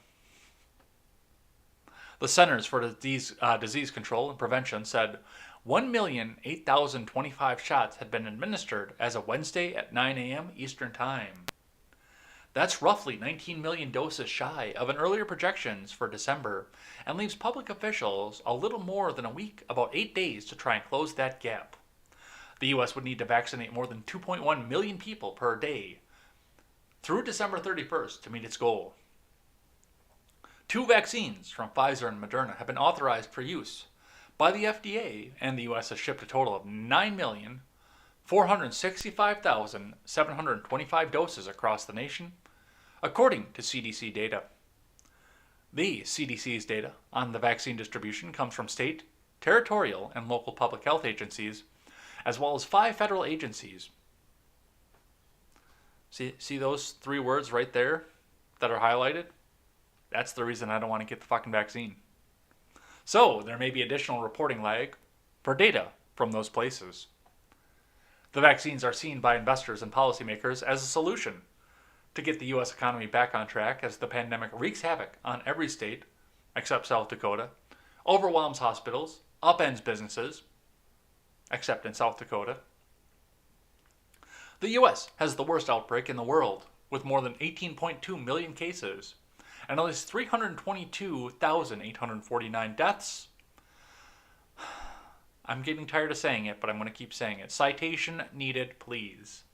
The Centers for Disease Control and Prevention said 1,008,025 shots had been administered as of Wednesday at 9 a.m. Eastern Time. That's roughly 19 million doses shy of an earlier projections for December and leaves public officials a little more than a week, about 8 days, to try and close that gap. The U.S. would need to vaccinate more than 2.1 million people per day through December 31st to meet its goal. 2 vaccines from Pfizer and Moderna have been authorized for use by the FDA, and the U.S. has shipped a total of 9,465,725 doses across the nation, according to CDC data. The CDC's data on the vaccine distribution comes from state, territorial, and local public health agencies, as well as 5 federal agencies. See those 3 words right there that are highlighted? That's the reason I don't want to get the fucking vaccine. So, there may be additional reporting lag for data from those places. The vaccines are seen by investors and policymakers as a solution to get the U.S. economy back on track as the pandemic wreaks havoc on every state, except South Dakota, overwhelms hospitals, upends businesses, except in South Dakota. The U.S. has the worst outbreak in the world, with more than 18.2 million cases, and at least 322,849 deaths. I'm getting tired of saying it, but I'm going to keep saying it. Citation needed, please.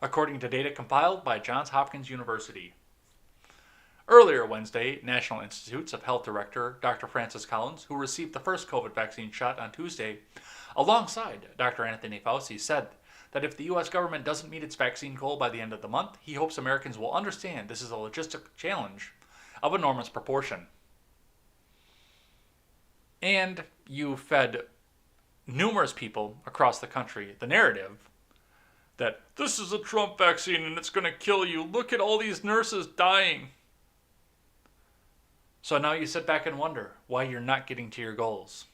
According to data compiled by Johns Hopkins University. Earlier Wednesday, National Institutes of Health Director Dr. Francis Collins, who received the first COVID vaccine shot on Tuesday, alongside Dr. Anthony Fauci, said that if the U.S. government doesn't meet its vaccine goal by the end of the month, he hopes Americans will understand this is a logistic challenge of enormous proportion. And you fed numerous people across the country the narrative that this is a Trump vaccine and it's going to kill you. Look at all these nurses dying. So now you sit back and wonder why you're not getting to your goals.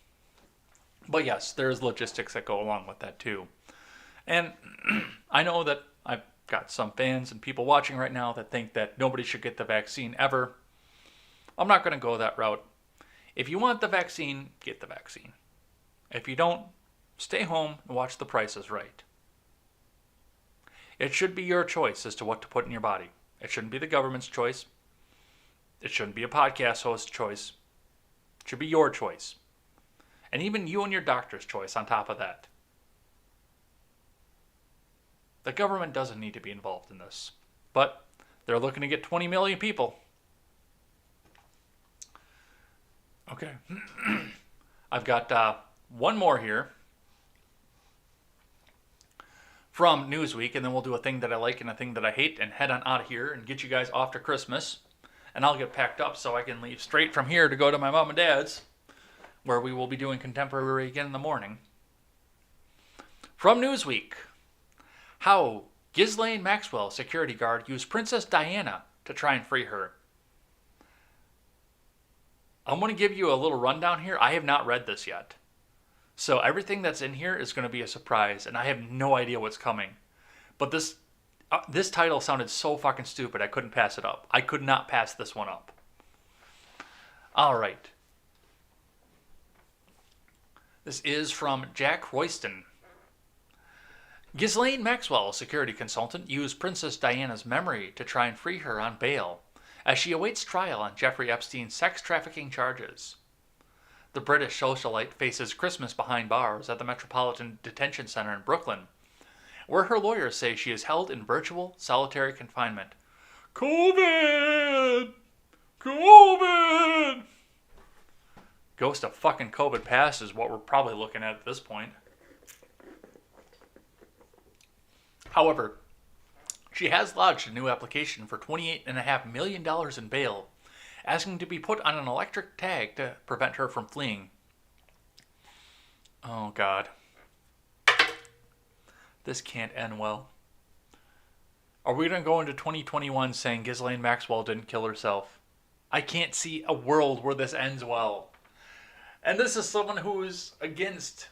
But yes, there's logistics that go along with that too. And I know that I've got some fans and people watching right now that think that nobody should get the vaccine ever. I'm not going to go that route. If you want the vaccine, get the vaccine. If you don't, stay home and watch The Price is Right. It should be your choice as to what to put in your body. It shouldn't be the government's choice. It shouldn't be a podcast host's choice. It should be your choice. And even you and your doctor's choice on top of that. The government doesn't need to be involved in this. But they're looking to get 20 million people. Okay. I've got one more here from Newsweek, and then we'll do a thing that I like and a thing that I hate and head on out of here and get you guys off to Christmas. And I'll get packed up so I can leave straight from here to go to my mom and dad's, where we will be doing Contemporary again in the morning. From Newsweek, How Ghislaine Maxwell, security guard, used Princess Diana to try and free her. I'm going to give you a little rundown here. I have not read this yet. So everything that's in here is going to be a surprise, and I have no idea what's coming. But this title sounded so fucking stupid, I couldn't pass it up. I could not pass this one up. All right. This is from Jack Royston. Ghislaine Maxwell, security consultant, used Princess Diana's memory to try and free her on bail as she awaits trial on Jeffrey Epstein's sex trafficking charges. The British socialite faces Christmas behind bars at the Metropolitan Detention Center in Brooklyn, where her lawyers say she is held in virtual solitary confinement. COVID! COVID! Ghost of fucking COVID past is what we're probably looking at this point. However, she has lodged a new application for $28.5 million in bail, asking to be put on an electric tag to prevent her from fleeing. Oh, God. This can't end well. Are we going to go into 2021 saying Ghislaine Maxwell didn't kill herself? I can't see a world where this ends well. And this is someone who is against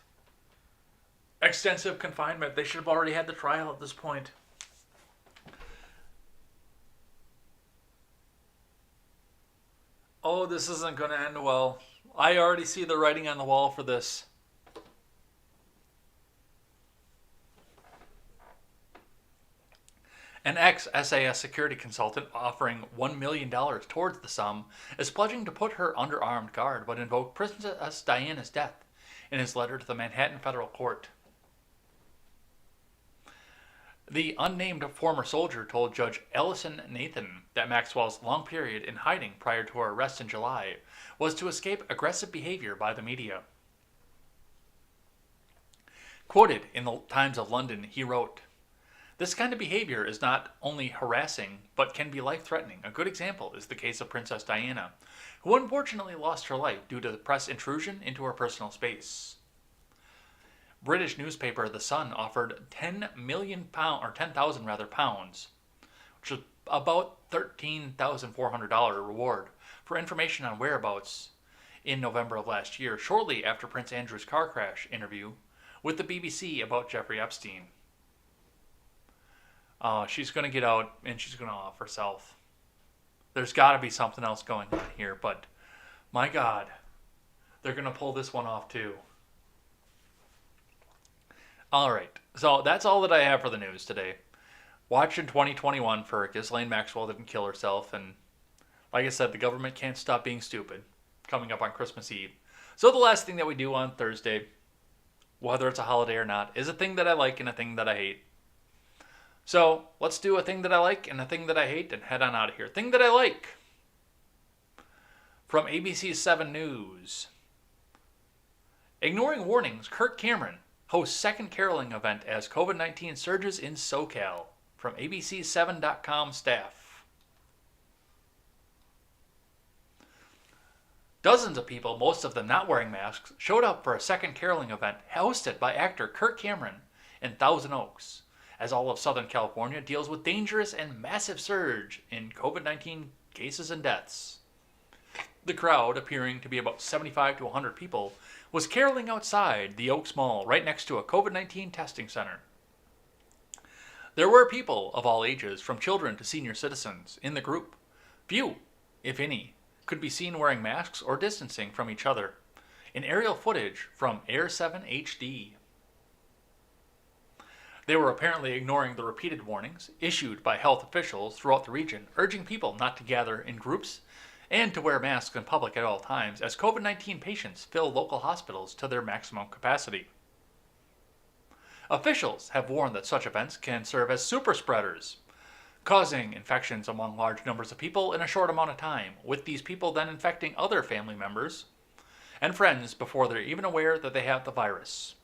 extensive confinement. They should have already had the trial at this point. Oh, this isn't going to end well. I already see the writing on the wall for this. An ex-SAS security consultant offering $1 million towards the sum is pledging to put her under armed guard but invoked Princess Diana's death in his letter to the Manhattan federal court. The unnamed former soldier told Judge Ellison Nathan that Maxwell's long period in hiding prior to her arrest in July was to escape aggressive behavior by the media. Quoted in the Times of London, he wrote, "This kind of behavior is not only harassing, but can be life-threatening. A good example is the case of Princess Diana, who unfortunately lost her life due to the press intrusion into her personal space." British newspaper The Sun offered £10,000 which is about $13,400 reward for information on whereabouts in November of last year, shortly after Prince Andrew's car crash interview with the BBC about Jeffrey Epstein. She's going to get out and she's going to off herself. There's got to be something else going on here, but my God, they're going to pull this one off too. All right, so that's all that I have for the news today. Watch in 2021 for Ghislaine Maxwell didn't kill herself, and like I said, the government can't stop being stupid, coming up on Christmas Eve. So the last thing that we do on Thursday, whether it's a holiday or not, is a thing that I like and a thing that I hate. So let's do a thing that I like and a thing that I hate and head on out of here. Thing that I like. From ABC 7 News. Ignoring warnings, Kirk Cameron hosts second caroling event as COVID-19 surges in SoCal. From ABC7.com staff. Dozens of people, most of them not wearing masks, showed up for a second caroling event hosted by actor Kirk Cameron in Thousand Oaks, as all of Southern California deals with dangerous and massive surge in COVID-19 cases and deaths. The crowd, appearing to be about 75 to 100 people, was caroling outside the Oaks Mall right next to a COVID-19 testing center. There were people of all ages, from children to senior citizens, in the group. Few, if any, could be seen wearing masks or distancing from each other. In aerial footage from Air 7 HD. They were apparently ignoring the repeated warnings issued by health officials throughout the region, urging people not to gather in groups and to wear masks in public at all times as COVID-19 patients fill local hospitals to their maximum capacity. Officials have warned that such events can serve as super spreaders, causing infections among large numbers of people in a short amount of time, with these people then infecting other family members and friends before they're even aware that they have the virus.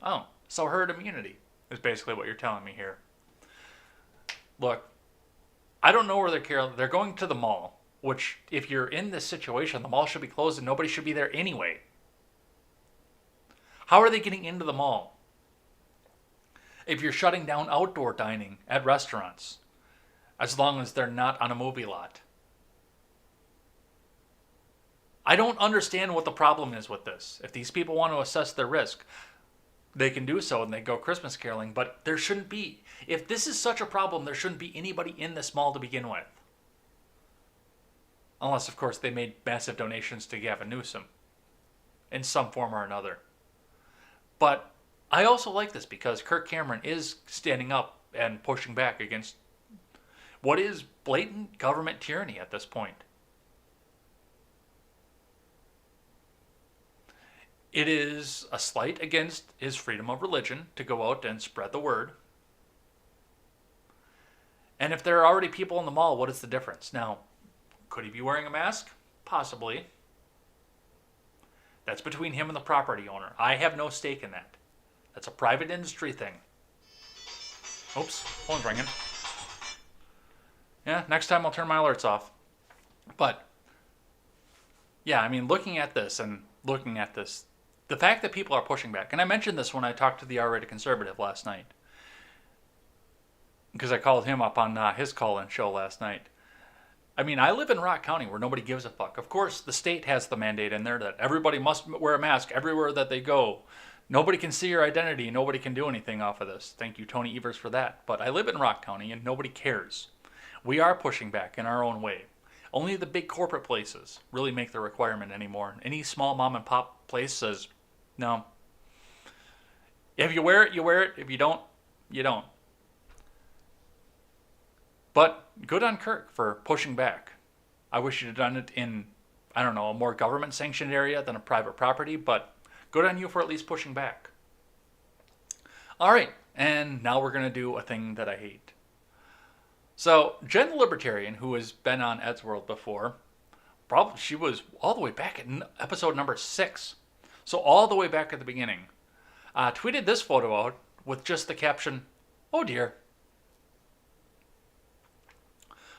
Oh, so herd immunity is basically what you're telling me here. Look, I don't know where they're caroling. They're going to the mall, which, if you're in this situation, the mall should be closed and nobody should be there anyway. How are they getting into the mall? if you're shutting down outdoor dining at restaurants, as long as they're not on a movie lot. I don't understand what the problem is with this. If these people want to assess their risk, they can do so and they go Christmas caroling, but there shouldn't be. If this is such a problem, there shouldn't be anybody in this mall to begin with. Unless, of course, they made massive donations to Gavin Newsom in some form or another. But I also like this because Kirk Cameron is standing up and pushing back against what is blatant government tyranny at this point. It is a slight against his freedom of religion to go out and spread the word. And if there are already people in the mall, what is the difference? Now, could he be wearing a mask? Possibly. That's between him and the property owner. I have no stake in that. That's a private industry thing. Oops, phone's ringing. Yeah, next time I'll turn my alerts off. But, yeah, I mean, looking at this, the fact that people are pushing back, and I mentioned this when I talked to the R-rated conservative last night, because I called him up on his call-in show last night. I mean, I live in Rock County where nobody gives a fuck. Of course, the state has the mandate in there that everybody must wear a mask everywhere that they go. Nobody can see your identity. Nobody can do anything off of this. Thank you, Tony Evers, for that. But I live in Rock County and nobody cares. We are pushing back in our own way. Only the big corporate places really make the requirement anymore. Any small mom and pop place says, no. If you wear it, you wear it. If you don't, you don't. But good on Kirk for pushing back. I wish he'd have done it in, I don't know, a more government-sanctioned area than a private property, but good on you for at least pushing back. All right, and now we're going to do a thing that I hate. So, Jen the Libertarian, who has been on Ed's World before, she was all the way back in episode number 6. So all the way back at the beginning. Tweeted this photo out with just the caption, "Oh dear."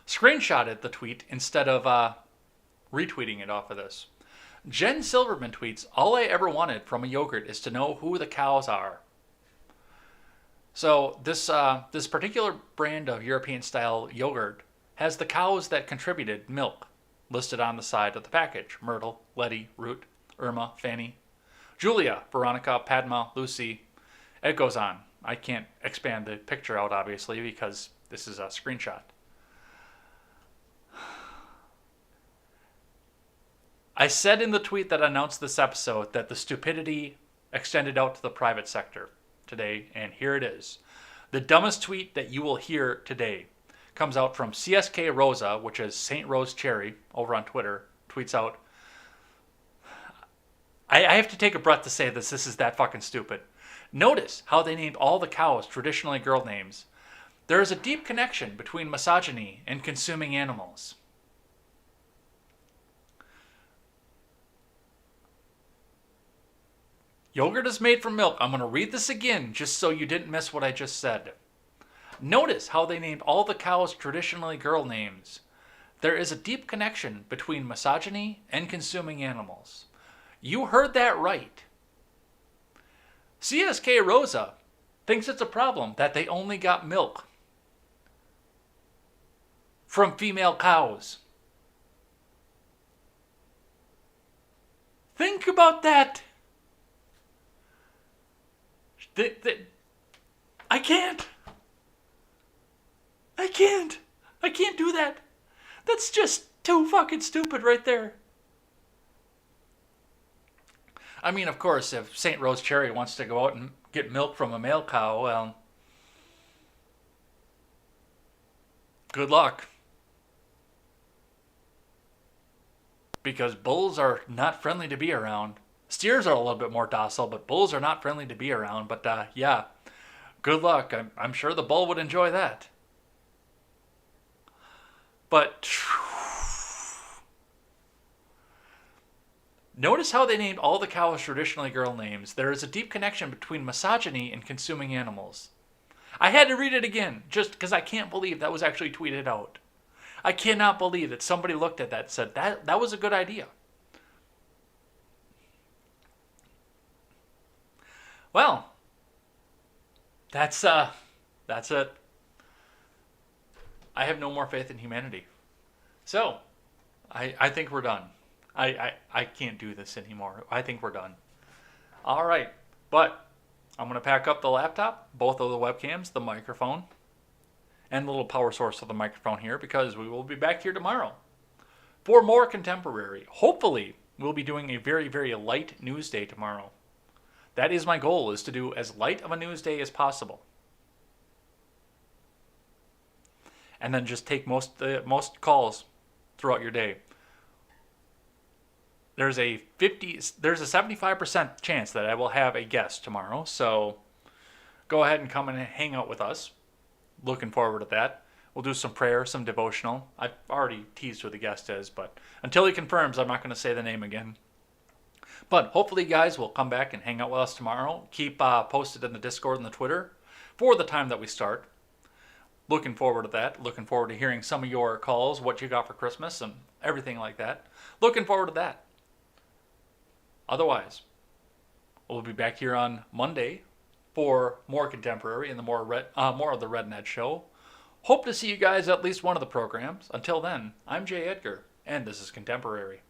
Screenshotted the tweet instead of retweeting it off of this. Jen Silverman tweets, "All I ever wanted from a yogurt is to know who the cows are." So this particular brand of European-style yogurt has the cows that contributed milk listed on the side of the package. Myrtle, Letty, Root, Irma, Fanny, Julia, Veronica, Padma, Lucy. It goes on. I can't expand the picture out, obviously, because this is a screenshot. I said in the tweet that announced this episode that the stupidity extended out to the private sector today, and here it is. The dumbest tweet that you will hear today comes out from CSK Rosa, which is St. Rose Cherry, over on Twitter, tweets out, I have to take a breath to say this. This is that fucking stupid. Notice how they named all the cows traditionally girl names. There is a deep connection between misogyny and consuming animals. Yogurt is made from milk. I'm going to read this again just so you didn't miss what I just said. Notice how they named all the cows traditionally girl names. There is a deep connection between misogyny and consuming animals. You heard that right. CSK Rosa thinks it's a problem that they only got milk from female cows. Think about that. I can't do that. That's just too fucking stupid right there. I mean, of course, if St. Rose Cherry wants to go out and get milk from a male cow, well, good luck. Because bulls are not friendly to be around. Steers are a little bit more docile, but bulls are not friendly to be around. But yeah, good luck. I'm sure the bull would enjoy that. But notice how they named all the cows traditionally girl names. There is a deep connection between misogyny and consuming animals. I had to read it again just because I can't believe that was actually tweeted out. I cannot believe that somebody looked at that and said, that was a good idea. Well, That's it. I have no more faith in humanity. So, I think we're done. I can't do this anymore. I think we're done. All right. But I'm going to pack up the laptop, both of the webcams, the microphone, and the little power source for the microphone here because we will be back here tomorrow for more contemporary. Hopefully, we'll be doing a very, very light news day tomorrow. That is my goal, is to do as light of a news day as possible. And then just take most calls throughout your day. There's a 75% chance that I will have a guest tomorrow, so go ahead and come and hang out with us. Looking forward to that. We'll do some prayer, some devotional. I've already teased who the guest is, but until he confirms, I'm not going to say the name again. But hopefully, guys, will come back and hang out with us tomorrow. Keep posted in the Discord and the Twitter for the time that we start. Looking forward to that. Looking forward to hearing some of your calls, what you got for Christmas, and everything like that. Looking forward to that. Otherwise, we'll be back here on Monday for more contemporary and the more of the RedNet show. Hope to see you guys at least one of the programs. Until then, I'm Jay Edgar, and this is Contemporary.